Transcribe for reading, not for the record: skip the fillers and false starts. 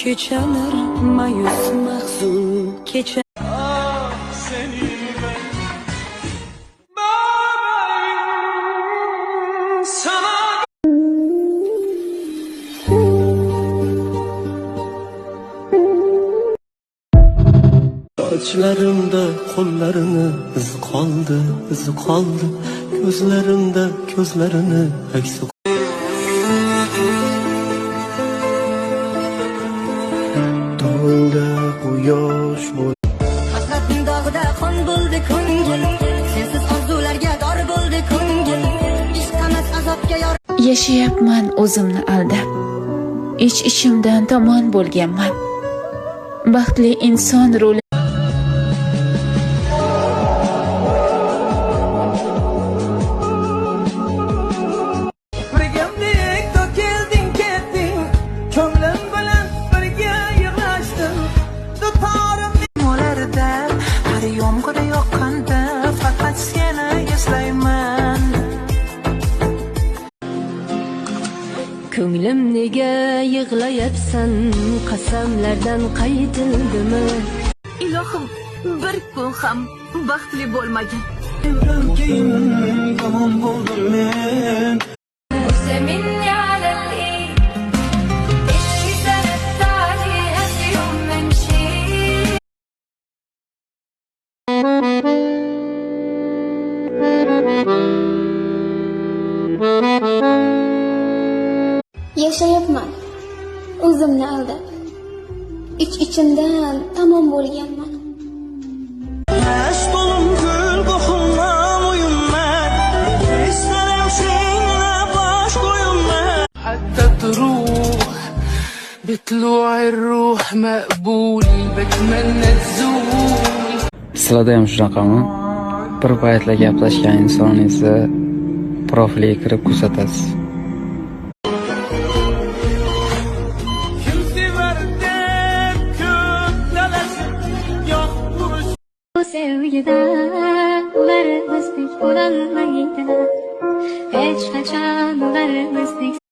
kechalar mayus mahzun kecha seni sana Sochlarimda qo'llarini izi qoldi, ko'zlarimda ko'zlarini aksi To'lda quyosh Hasratning dog'ida qon bo'ldi ko'ngil, sensiz orzularga dor bo'ldi ko'ngil, ishq emas azobga yor. Yashayapman o'zimni aldab, ich-ichimdan tomon bo'lganman. Baxtli inson roli ko'nglim nega yig'layapsan, qasamlardan qaytildimi? Ilohim, bir kun ham baxtli bo'lmagan. yomon bo'ldim men مني على الايد اللي سندت عليها في يوم ما مشيت. Yashayapman o'zimni aldab, ich-ichimdan tamom bo'lganman. Mashg'ulum gul qo'yimman o'yinman istarim senga bosh qo'yimman حتى تروح بطلوع الروح مقبول بتمنى تزول. Sizlarda ham shunaqami? Bir paytlar gaplashgan inson esa profiliga kirib ko'rsatasiz. Bu sevgide ularımızdık olmaydı, hiç kaçan ularımızdık.